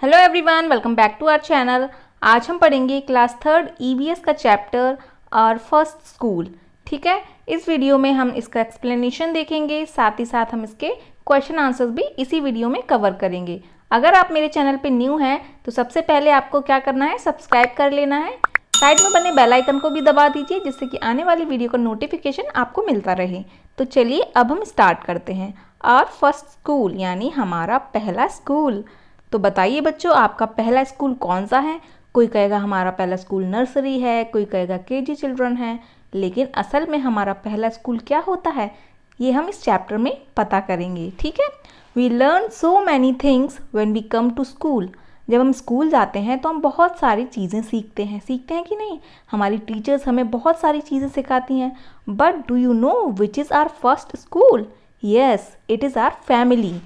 Hello everyone, welcome back to our channel. आज हम पढ़ेंगे क्लास थर्ड ईवीएस का चैप्टर और फर्स्ट स्कूल। ठीक है, इस वीडियो में हम इसका एक्सप्लेनेशन देखेंगे, साथ ही साथ हम इसके क्वेश्चन आंसर्स भी इसी वीडियो में कवर करेंगे। अगर आप मेरे चैनल पे न्यू हैं तो सबसे पहले आपको क्या करना है, सब्सक्राइब कर लेना है। साइड में बने बेल आइकन को भी दबा दीजिए जिससे कि आने वाली वीडियो का नोटिफिकेशन आपको मिलता रहे। तो चलिए अब हम स्टार्ट करते हैं। और फर्स्ट स्कूल यानी हमारा पहला स्कूल। तो बताइए बच्चों, आपका पहला स्कूल कौन सा है? कोई कहेगा हमारा पहला स्कूल नर्सरी है, कोई कहेगा केजी चिल्ड्रन है, लेकिन असल में हमारा पहला स्कूल क्या होता है ये हम इस चैप्टर में पता करेंगे। ठीक है, we learn so many things when we come to school. जब हम स्कूल जाते हैं तो हम बहुत सारी चीज़ें सीखते हैं कि नहीं? हमारी टीचर्स हमें बहुत सारी चीज़ें सिखाती हैं। But do you know which is our first school? Yes, it is our family.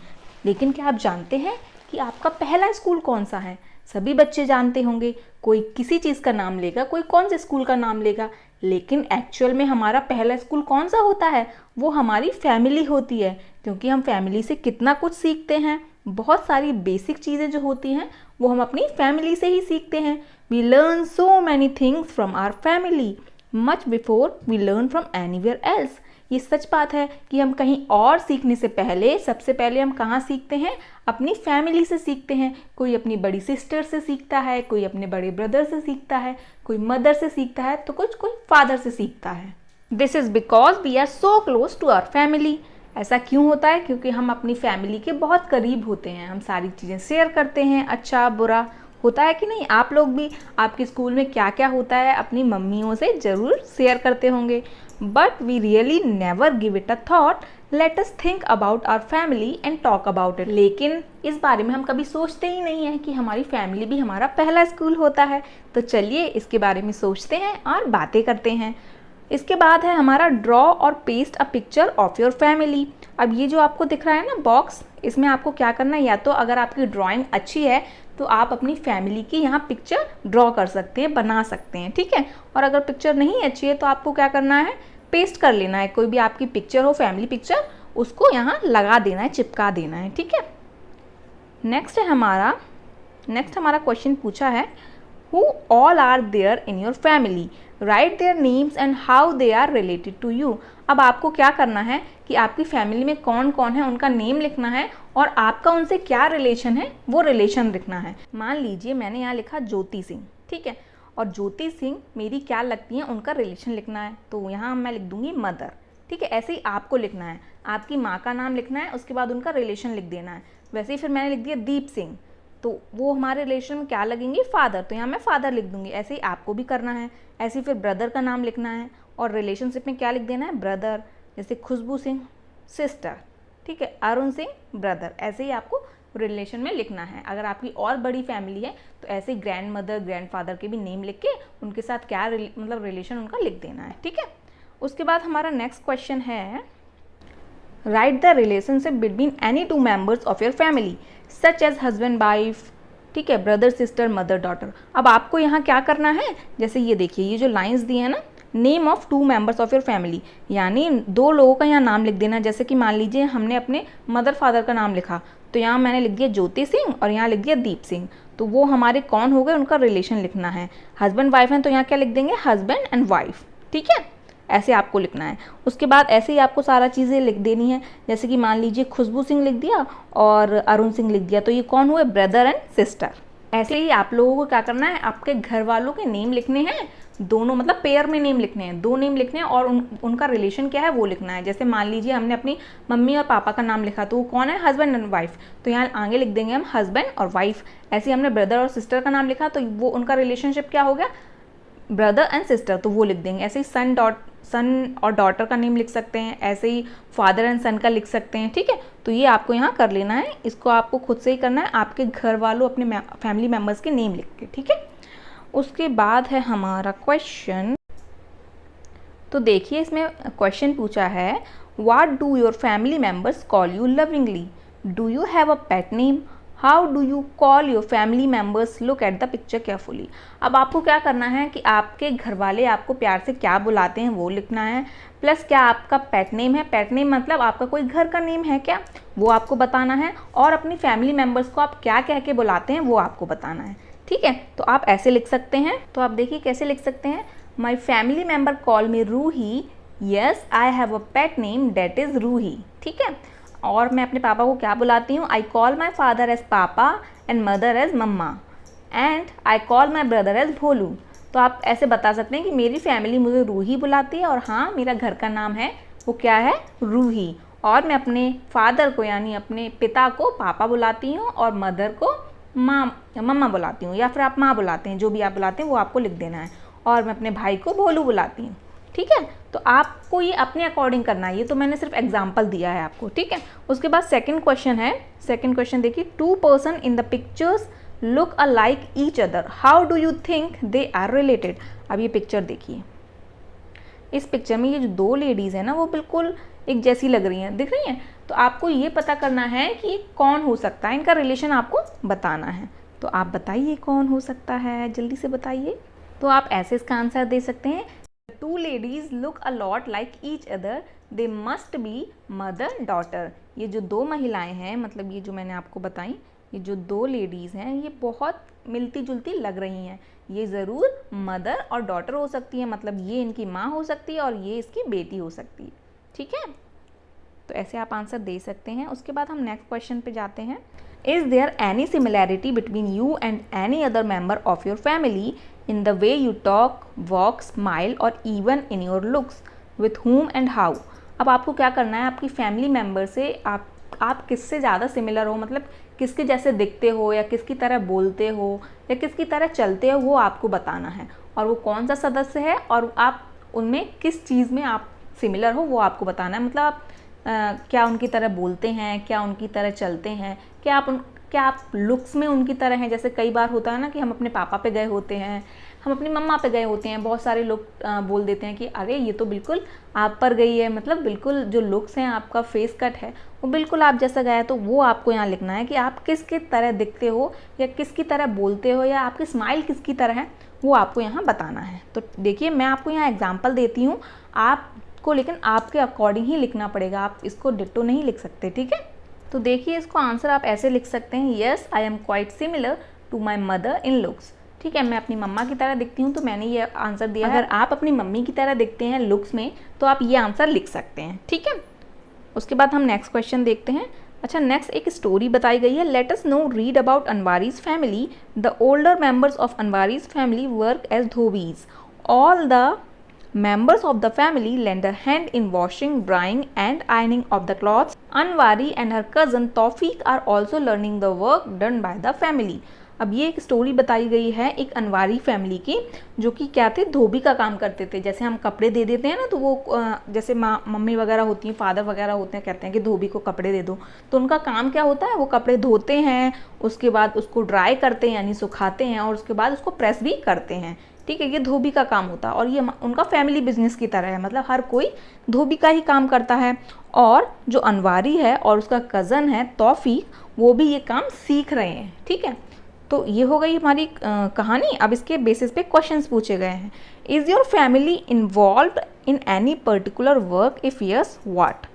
लेकिन क्या आप जानते हैं कि आपका पहला स्कूल कौन सा है? सभी बच्चे जानते होंगे, कोई किसी चीज़ का नाम लेगा, कोई कौन से स्कूल का नाम लेगा, लेकिन एक्चुअल में हमारा पहला स्कूल कौन सा होता है? वो हमारी फैमिली होती है, क्योंकि हम फैमिली से कितना कुछ सीखते हैं। बहुत सारी बेसिक चीज़ें जो होती हैं वो हम अपनी फैमिली से ही सीखते हैं। We learn so many things from our family much before we learn from anywhere else. ये सच बात है कि हम कहीं और सीखने से पहले सबसे पहले हम कहाँ सीखते हैं? अपनी फैमिली से सीखते हैं। कोई अपनी बड़ी सिस्टर से सीखता है, कोई अपने बड़े ब्रदर से सीखता है, कोई मदर से सीखता है, तो कोई फादर से सीखता है। This is because we are so close to our family. ऐसा क्यों होता है? क्योंकि हम अपनी फैमिली के बहुत करीब होते हैं, हम सारी चीज़ें शेयर करते हैं, अच्छा बुरा। होता है कि नहीं? आप लोग भी आपके स्कूल में क्या क्या होता है अपनी मम्मियों से ज़रूर शेयर करते होंगे। But we really never give it a thought, let us think about our family and talk about it. लेकिन इस बारे में हम कभी सोचते ही नहीं हैं कि हमारी फैमिली भी हमारा पहला स्कूल होता है। तो चलिए इसके बारे में सोचते हैं और बातें करते हैं। इसके बाद है हमारा ड्रॉ और paste a picture of your family. अब ये जो आपको दिख रहा है ना बॉक्स, इसमें आपको क्या करना है, या तो अगर आपकी ड्राइंग अच्छी है तो आप अपनी फैमिली की यहाँ पिक्चर ड्रॉ कर सकते हैं, बना सकते हैं। ठीक है, और अगर पिक्चर नहीं अच्छी है तो आपको क्या करना है, पेस्ट कर लेना है। कोई भी आपकी पिक्चर हो, फैमिली पिक्चर, उसको यहाँ लगा देना है, चिपका देना है। ठीक है, नेक्स्ट हमारा क्वेश्चन पूछा है, Who all are there in your family? Write their names and how they are related to you. अब आपको क्या करना है कि आपकी फैमिली में कौन कौन है उनका नेम लिखना है और आपका उनसे क्या रिलेशन है वो रिलेशन लिखना है। मान लीजिए मैंने यहाँ लिखा ज्योति सिंह, ठीक है, और ज्योति सिंह मेरी क्या लगती है उनका रिलेशन लिखना है, तो यहाँ मैं लिख दूंगी मदर। ठीक है, ऐसे ही आपको लिखना है, आपकी माँ का नाम लिखना है, उसके बाद उनका रिलेशन लिख देना है। वैसे ही फिर मैंने लिख दिया दीप सिंह, तो वो हमारे रिलेशन में क्या लगेंगे, फादर, तो यहाँ मैं फादर लिख दूंगी। ऐसे ही आपको भी करना है। ऐसे ही फिर ब्रदर का नाम लिखना है और रिलेशनशिप में क्या लिख देना है, ब्रदर। जैसे खुशबू सिंह सिस्टर, ठीक है, अरुण सिंह ब्रदर। ऐसे ही आपको रिलेशन में लिखना है। अगर आपकी और बड़ी फैमिली है तो ऐसे ही ग्रैंड मदर ग्रैंड फादर के भी नेम लिख के उनके साथ क्या मतलब रिलेशन उनका लिख देना है। ठीक है, उसके बाद हमारा नेक्स्ट क्वेश्चन है, write the relationship between any two members of your family such as husband wife, ठीक है, ब्रदर सिस्टर मदर डॉटर। अब आपको यहाँ क्या करना है, जैसे ये देखिए, ये जो लाइंस दी है ना, name of two members of your family, यानी दो लोगों का यहाँ नाम लिख देना। जैसे कि मान लीजिए हमने अपने मदर फादर का नाम लिखा, तो यहाँ मैंने लिख दिया ज्योति सिंह और यहाँ लिख दिया दीप सिंह। तो वो हमारे कौन हो गए, उनका रिलेशन लिखना है। हस्बैंड वाइफ हैं तो यहाँ क्या लिख देंगे, हस्बैंड एंड वाइफ। ठीक है, ऐसे आपको लिखना है। उसके बाद ऐसे ही आपको सारा चीज़ें लिख देनी है। जैसे कि मान लीजिए खुशबू सिंह लिख दिया और अरुण सिंह लिख दिया, तो ये कौन हुए, ब्रदर एंड सिस्टर। ऐसे ही आप लोगों को क्या करना है, आपके घर वालों के नेम लिखने हैं, दोनों मतलब पेयर में नेम लिखने हैं, दो नेम लिखने हैं और उनका रिलेशन क्या है वो लिखना है। जैसे मान लीजिए हमने अपनी मम्मी और पापा का नाम लिखा, तो वो कौन है, हस्बैंड एंड वाइफ, तो यहाँ आगे लिख देंगे हम हस्बैंड और वाइफ। ऐसे ही हमने ब्रदर और सिस्टर का नाम लिखा, तो वो उनका रिलेशनशिप क्या हो गया, ब्रदर एंड सिस्टर, तो वो लिख देंगे। ऐसे ही सन और डॉटर का नेम लिख सकते हैं, ऐसे ही फादर एंड सन का लिख सकते हैं। ठीक है, तो ये आपको यहाँ कर लेना है, इसको आपको खुद से ही करना है, आपके घर वालों अपने फैमिली मेम्बर्स के नेम लिख के। ठीक है, उसके बाद है हमारा क्वेश्चन, तो देखिए इसमें क्वेश्चन पूछा है, what do your family members call you lovingly, do you have a pet name, how do you call your family members, look at the picture carefully. अब आपको क्या करना है कि आपके घर वाले आपको प्यार से क्या बुलाते हैं वो लिखना है, प्लस क्या आपका पेट नेम है, पेट नेम मतलब आपका कोई घर का नेम है क्या, वो आपको बताना है, और अपनी फैमिली मेम्बर्स को आप क्या कह के बुलाते हैं वो आपको बताना है। ठीक है, तो आप ऐसे लिख सकते हैं। तो आप देखिए कैसे लिख सकते हैं, my family member call me Ruhi, yes I have a pet name that is Ruhi. ठीक है, और मैं अपने पापा को क्या बुलाती हूँ, I call my father as papa and mother as mamma and I call my brother as Bholu. तो आप ऐसे बता सकते हैं कि मेरी फैमिली मुझे रूही बुलाती है और हाँ मेरा घर का नाम है वो क्या है, रूही, और मैं अपने फादर को यानी अपने पिता को पापा बुलाती हूँ और मदर को मम्मा बुलाती हूँ, या फिर आप माँ बुलाते हैं, जो भी आप बुलाते हैं वो आपको लिख देना है, और मैं अपने भाई को भोलू बुलाती हूँ। ठीक है, तो आपको ये अपने अकॉर्डिंग करना है, ये तो मैंने सिर्फ एग्जाम्पल दिया है आपको। ठीक है, उसके बाद सेकंड क्वेश्चन है, सेकंड क्वेश्चन देखिए, two person in the pictures look alike each other, how do you think they are related. अब ये पिक्चर देखिए, इस पिक्चर में ये जो दो लेडीज़ हैं ना वो बिल्कुल एक जैसी लग रही हैं, दिख रही हैं। तो आपको ये पता करना है कि ये कौन हो सकता है, इनका रिलेशन आपको बताना है। तो आप बताइए कौन हो सकता है, जल्दी से बताइए। तो आप ऐसे इसका आंसर दे सकते हैं, two ladies look a lot like each other, they must be mother daughter. ये जो दो महिलाएं हैं, मतलब ये जो मैंने आपको बताई, ये जो दो लेडीज़ हैं ये बहुत मिलती जुलती लग रही हैं, ये ज़रूर मदर और डॉटर हो सकती है, मतलब ये इनकी माँ हो सकती है और ये इसकी बेटी हो सकती है। ठीक है, तो ऐसे आप आंसर दे सकते हैं। उसके बाद हम नेक्स्ट क्वेश्चन पे जाते हैं, is there any similarity between you and any other member of your family in the way you talk, walk, smile और even in your looks, with whom and how. अब आपको क्या करना है, आपकी फैमिली मेम्बर से आप किससे ज़्यादा सिमिलर हो, मतलब किसके जैसे दिखते हो या किसकी तरह बोलते हो या किसकी तरह चलते हो, वो आपको बताना है, और वो कौन सा सदस्य है और आप उनमें किस चीज़ में आप सिमिलर हो वो आपको बताना है। मतलब आप क्या उनकी तरह बोलते हैं, क्या उनकी तरह चलते हैं, क्या आप लुक्स में उनकी तरह हैं। जैसे कई बार होता है ना कि हम अपने पापा पे गए होते हैं, हम अपनी मम्मा पे गए होते हैं, बहुत सारे लोग बोल देते हैं कि अरे ये तो बिल्कुल आप पर गई है, मतलब बिल्कुल जो लुक्स हैं, आपका फेस कट है वो बिल्कुल आप जैसा गया है। तो वो आपको यहाँ लिखना है कि आप किसकी तरह दिखते हो या किसकी तरह बोलते हो या आपकी स्माइल किसकी तरह है, वो आपको यहाँ बताना है। तो देखिए मैं आपको यहाँ एग्जाम्पल देती हूँ आपको, लेकिन आपके अकॉर्डिंग ही लिखना पड़ेगा, आप इसको डिट्टो नहीं लिख सकते। ठीक है, तो देखिए इसको आंसर आप ऐसे लिख सकते हैं, yes I am quite similar to my mother in looks. ठीक है, मैं अपनी मम्मा की तरह दिखती हूँ तो मैंने ये आंसर दिया। अगर आप अपनी मम्मी की तरह दिखते हैं लुक्स में तो आप ये आंसर लिख सकते हैं। ठीक है, उसके बाद हम नेक्स्ट क्वेश्चन देखते हैं। अच्छा, नेक्स्ट एक स्टोरी बताई गई है, let us now read about Anwari's family, the older members of Anwari's family work as dhobis, all the members of the family lend a hand in washing, drying and ironing of the clothes. Anwari and her cousin Tawfiq are also learning the work done by the family. अब ये एक story बताई गई है एक Anwari family की, जो कि क्या थे, धोबी का काम करते थे। जैसे हम कपड़े दे देते हैं ना, तो वो जैसे मम्मी वगैरह होती हैं, फादर वगैरह होते हैं, कहते हैं कि धोबी को कपड़े दे दो, तो उनका काम क्या होता है, वो कपड़े धोते हैं, उसके बाद उसको ड्राई करते हैं यानी सुखाते हैं, और उसके बाद उसको प्रेस भी करते हैं। ठीक है, ये धोबी का काम होता है और ये उनका फैमिली बिजनेस की तरह है, मतलब हर कोई धोबी का ही काम करता है। और जो अनवारी है और उसका कज़न है तौफीक, वो भी ये काम सीख रहे हैं। ठीक है, तो ये हो गई हमारी कहानी। अब इसके बेसिस पे क्वेश्चंस पूछे गए हैं, is your family involved in any particular work, if yes what.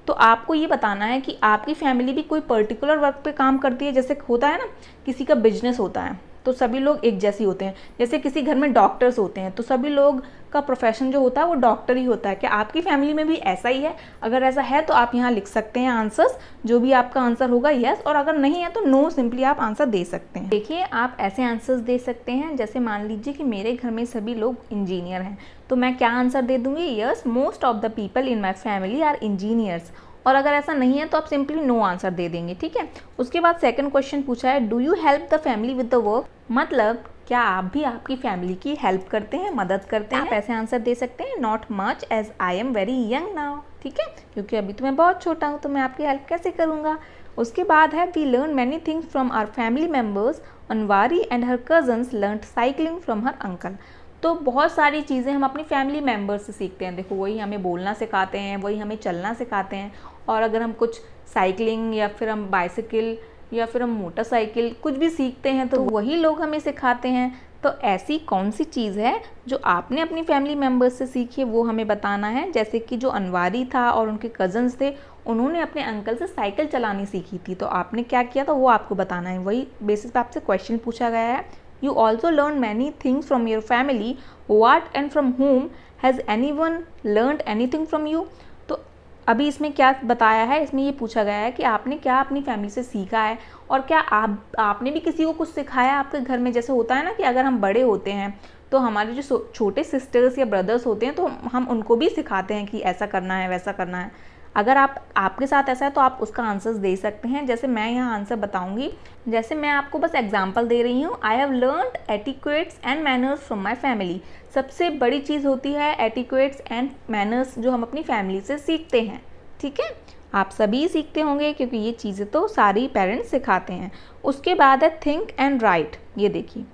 तो आपको ये बताना है कि आपकी फैमिली भी कोई पर्टिकुलर वर्क पे काम करती है। जैसे होता है ना, किसी का बिजनेस होता है तो सभी लोग एक जैसे होते हैं। जैसे किसी घर में डॉक्टर्स होते हैं तो सभी लोग का प्रोफेशन जो होता है वो डॉक्टर ही होता है। क्या आपकी फैमिली में भी ऐसा ही है? अगर ऐसा है तो आप यहाँ लिख सकते हैं आंसर्स, जो भी आपका आंसर होगा यस, और अगर नहीं है तो नो, सिंपली आप आंसर दे सकते हैं। देखिए आप ऐसे आंसर्स दे सकते हैं, जैसे मान लीजिए कि मेरे घर में सभी लोग इंजीनियर हैं, तो मैं क्या आंसर दे दूंगी, yes most of the people in my family are engineers. और अगर ऐसा नहीं है तो आप सिंपली नो आंसर दे देंगे। ठीक है, उसके बाद सेकंड क्वेश्चन पूछा है, do you help the family with the work, मतलब क्या आप भी आपकी फैमिली की हेल्प करते हैं, मदद करते हैं? आप ऐसे आंसर दे सकते हैं, not much as I am very young now. ठीक है, क्योंकि अभी तो मैं बहुत छोटा हूँ, तो मैं आपकी हेल्प कैसे करूँगा। उसके बाद है, we learn many things from our family members, Anwari and her cousins learned cycling from her uncle. तो बहुत सारी चीज़ें हम अपनी फैमिली मेम्बर्स से सीखते हैं। देखो, वही हमें बोलना सिखाते हैं, वही हमें चलना सिखाते हैं, और अगर हम कुछ साइकिलिंग या फिर हम बाइसिकल या फिर हम मोटरसाइकिल कुछ भी सीखते हैं तो वही लोग हमें सिखाते हैं। तो ऐसी कौन सी चीज़ है जो आपने अपनी फैमिली मेम्बर्स से सीखी है, वो हमें बताना है। जैसे कि जो अनवारी था और उनके कज़न्स थे, उन्होंने अपने अंकल से साइकिल चलानी सीखी थी, तो आपने क्या किया था वो आपको बताना है। वही बेसिस पे आपसे क्वेश्चन पूछा गया है। You also learn many things from your family, what and from whom has anyone learned anything from you. तो अभी इसमें क्या बताया है, इसमें ये पूछा गया है कि आपने क्या अपनी फैमिली से सीखा है और क्या आपने भी किसी को कुछ सिखाया आपके घर में। जैसे होता है ना कि अगर हम बड़े होते हैं तो हमारे जो छोटे सिस्टर्स या ब्रदर्स होते हैं तो हम उनको भी सिखाते हैं कि ऐसा करना है वैसा करना है। अगर आपके साथ ऐसा है तो आप उसका आंसर्स दे सकते हैं। जैसे मैं यहाँ आंसर बताऊंगी, जैसे मैं आपको बस एग्जांपल दे रही हूँ। I have learned etiquettes and manners from my family. सबसे बड़ी चीज़ होती है एटिक्वेट्स एंड मैनर्स, जो हम अपनी फैमिली से सीखते हैं। ठीक है, आप सभी सीखते होंगे क्योंकि ये चीज़ें तो सारी पेरेंट्स सिखाते हैं। उसके बाद है थिंक एंड राइट। ये देखिए,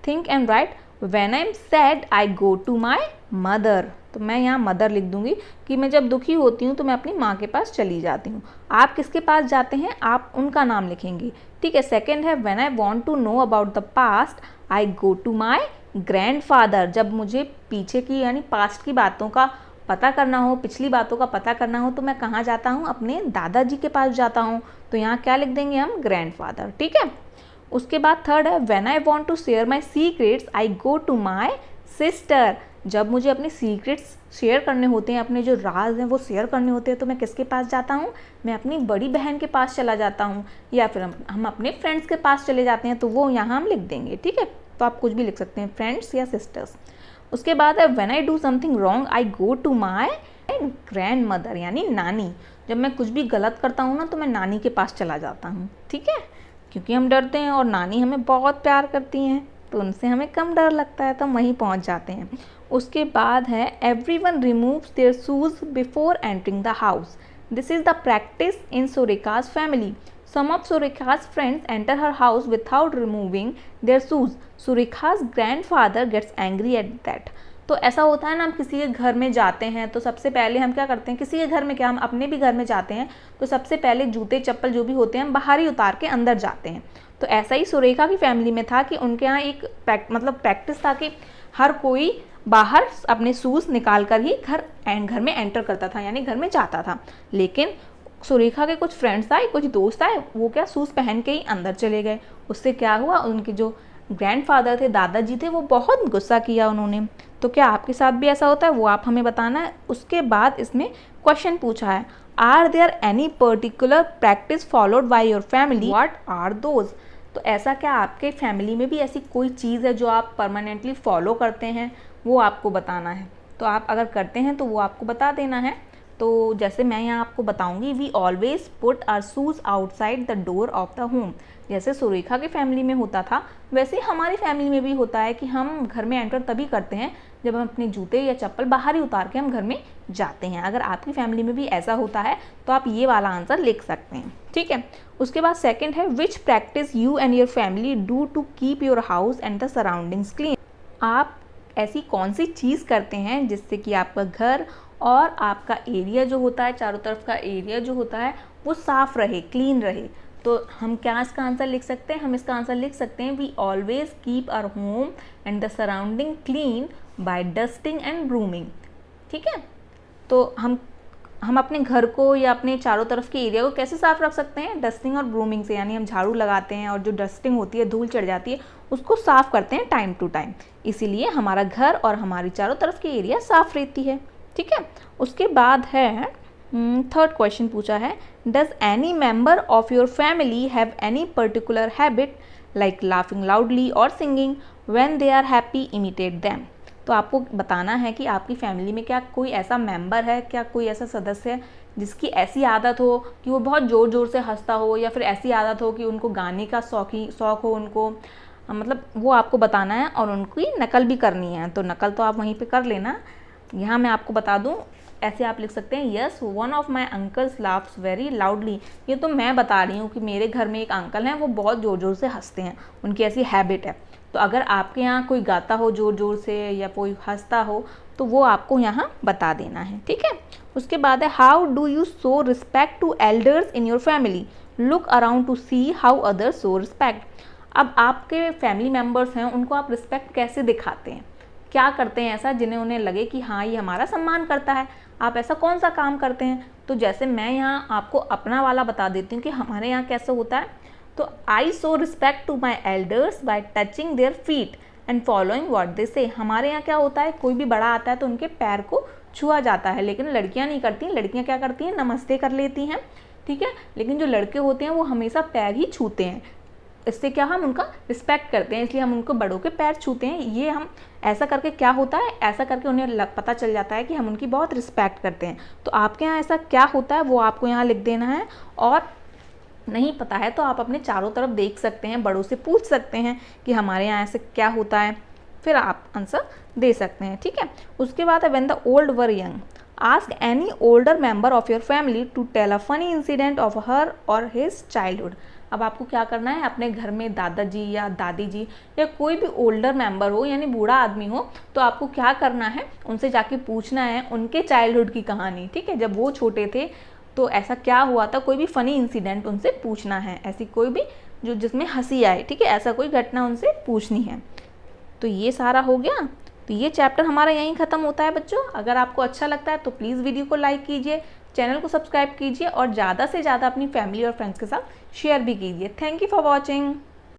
think and write. When I am sad I go to my mother. तो मैं यहाँ मदर लिख दूंगी कि मैं जब दुखी होती हूँ तो मैं अपनी माँ के पास चली जाती हूँ। आप किसके पास जाते हैं, आप उनका नाम लिखेंगे। ठीक है। सेकेंड है when I want to know about the past I go to my grandfather. जब मुझे पीछे की यानी पास्ट की बातों का पता करना हो, पिछली बातों का पता करना हो, तो मैं कहाँ जाता हूँ, अपने दादाजी के पास जाता हूँ। तो यहाँ क्या लिख देंगे हम, ग्रैंडफादर। ठीक है। उसके बाद थर्ड है when I want to share my secrets I go to my sister. जब मुझे अपने सीक्रेट्स शेयर करने होते हैं, अपने जो राज हैं वो शेयर करने होते हैं, तो मैं किसके पास जाता हूँ, मैं अपनी बड़ी बहन के पास चला जाता हूँ, या फिर हम अपने फ्रेंड्स के पास चले जाते हैं। तो वो यहाँ हम लिख देंगे। ठीक है, तो आप कुछ भी लिख सकते हैं, फ्रेंड्स या सिस्टर्स। उसके बाद है when I do something wrong I go to my grandmother, यानी नानी। जब मैं कुछ भी गलत करता हूँ ना तो मैं नानी के पास चला जाता हूँ। ठीक है, क्योंकि हम डरते हैं और नानी हमें बहुत प्यार करती हैं, तो उनसे हमें कम डर लगता है, तो हम वहीं पहुँच जाते हैं। उसके बाद है everyone removes their shoes before entering the house. This is the practice in Surekha's family. Some of Surekha's friends enter her house without removing their shoes. Surekha's grandfather gets angry at that. तो ऐसा होता है ना, हम किसी के घर में जाते हैं तो सबसे पहले हम क्या करते हैं, किसी के घर में क्या, हम अपने भी घर में जाते हैं तो सबसे पहले जूते चप्पल जो भी होते हैं हम बाहर ही उतार के अंदर जाते हैं। तो ऐसा ही सुरेखा की फैमिली में था कि उनके यहाँ एक प्रैक्टिस था कि हर कोई बाहर अपने शूज़ निकाल कर ही घर में एंटर करता था, यानी घर में जाता था। लेकिन सुरेखा के कुछ फ्रेंड्स आए, कुछ दोस्त आए, वो क्या शूज़ पहन के ही अंदर चले गए। उससे क्या हुआ, उनके जो ग्रैंडफादर थे, दादाजी थे, वो बहुत गुस्सा किया उन्होंने। तो क्या आपके साथ भी ऐसा होता है, वो आप हमें बताना है। उसके बाद इसमें क्वेश्चन पूछा है, are there any particular practice followed by your family, what are those. तो ऐसा क्या आपके फैमिली में भी ऐसी कोई चीज़ है जो आप परमानेंटली फॉलो करते हैं, वो आपको बताना है। तो आप अगर करते हैं तो वो आपको बता देना है। तो जैसे मैं यहाँ आपको बताऊंगी, we always put our shoes outside the door of the home. जैसे सुरेखा की फैमिली में होता था, वैसे हमारी फैमिली में भी होता है कि हम घर में एंटर तभी करते हैं जब हम अपने जूते या चप्पल बाहर ही उतार के हम घर में जाते हैं। अगर आपकी फैमिली में भी ऐसा होता है तो आप ये वाला आंसर लिख सकते हैं। ठीक है। उसके बाद सेकेंड है which practice you and your family do to keep your house and the surroundings clean. आप ऐसी कौन सी चीज़ करते हैं जिससे कि आपका घर और आपका एरिया जो होता है, चारों तरफ का एरिया जो होता है, वो साफ रहे, क्लीन रहे। तो हम क्या इसका आंसर लिख सकते हैं, हम इसका आंसर लिख सकते हैं we always keep our home and the surrounding clean by dusting and brooming. ठीक है। तो हम अपने घर को या अपने चारों तरफ के एरिया को कैसे साफ रख सकते हैं, डस्टिंग और ब्रूमिंग से, यानी हम झाड़ू लगाते हैं और जो डस्टिंग होती है, धूल चढ़ जाती है, उसको साफ करते हैं टाइम टू टाइम। इसीलिए हमारा घर और हमारी चारों तरफ की एरिया साफ रहती है। ठीक है। उसके बाद है थर्ड क्वेश्चन पूछा है, does any member of your family have any particular habit like laughing loudly और singing when they are happy, imitate them. तो आपको बताना है कि आपकी फैमिली में क्या कोई ऐसा मेंबर है, क्या कोई ऐसा सदस्य है जिसकी ऐसी आदत हो कि वो बहुत ज़ोर ज़ोर से हंसता हो, या फिर ऐसी आदत हो कि उनको गाने का शौक हो उनको, मतलब वो आपको बताना है और उनकी नकल भी करनी है। तो नकल तो आप वहीं पे कर लेना। यहाँ मैं आपको बता दूँ, ऐसे आप लिख सकते हैं, yes one of my uncles laughs very loudly. ये तो मैं बता रही हूँ कि मेरे घर में एक अंकल हैं, वो बहुत ज़ोर ज़ोर से हंसते हैं, उनकी ऐसी हैबिट है। तो अगर आपके यहाँ कोई गाता हो ज़ोर ज़ोर से या कोई हंसता हो तो वो आपको यहाँ बता देना है। ठीक है। उसके बाद है how do you show respect to elders in your family, look around to see how others show respect. अब आपके फैमिली मेम्बर्स हैं, उनको आप रिस्पेक्ट कैसे दिखाते हैं, क्या करते हैं ऐसा जिन्हें उन्हें लगे कि हाँ ये हमारा सम्मान करता है, आप ऐसा कौन सा काम करते हैं। तो जैसे मैं यहाँ आपको अपना वाला बता देती हूँ कि हमारे यहाँ कैसे होता है। तो I show respect to my elders by touching their feet and following what they say. हमारे यहाँ क्या होता है, कोई भी बड़ा आता है तो उनके पैर को छुआ जाता है, लेकिन लड़कियाँ नहीं करती। लड़कियाँ क्या करती हैं, नमस्ते कर लेती हैं, ठीक है, लेकिन जो लड़के होते हैं वो हमेशा पैर ही छूते हैं। इससे क्या, हम उनका रिस्पेक्ट करते हैं, इसलिए हम उनको बड़ों के पैर छूते हैं। ये हम ऐसा करके क्या होता है, ऐसा करके उन्हें पता चल जाता है कि हम उनकी बहुत रिस्पेक्ट करते हैं। तो आपके यहाँ ऐसा क्या होता है वो आपको यहाँ लिख देना है, और नहीं पता है तो आप अपने चारों तरफ देख सकते हैं, बड़ों से पूछ सकते हैं कि हमारे यहाँ ऐसे क्या होता है, फिर आप आंसर दे सकते हैं, ठीक है। उसके बाद है when the old were young, ask any older member of your family to tell a funny incident of her or his childhood. अब आपको क्या करना है, अपने घर में दादाजी या दादी जी या कोई भी ओल्डर मेंबर हो, यानी बूढ़ा आदमी हो, तो आपको क्या करना है, उनसे जाके पूछना है उनके चाइल्डहुड की कहानी, ठीक है, जब वो छोटे थे तो ऐसा क्या हुआ था, कोई भी फनी इंसिडेंट उनसे पूछना है, ऐसी कोई भी जो जिसमें हंसी आए, ठीक है, ऐसा कोई घटना उनसे पूछनी है। तो ये सारा हो गया। तो ये चैप्टर हमारा यहीं ख़त्म होता है बच्चों। अगर आपको अच्छा लगता है तो प्लीज़ वीडियो को लाइक कीजिए, चैनल को सब्सक्राइब कीजिए और ज़्यादा से ज़्यादा अपनी फैमिली और फ्रेंड्स के साथ शेयर भी कीजिए। Thank you for watching.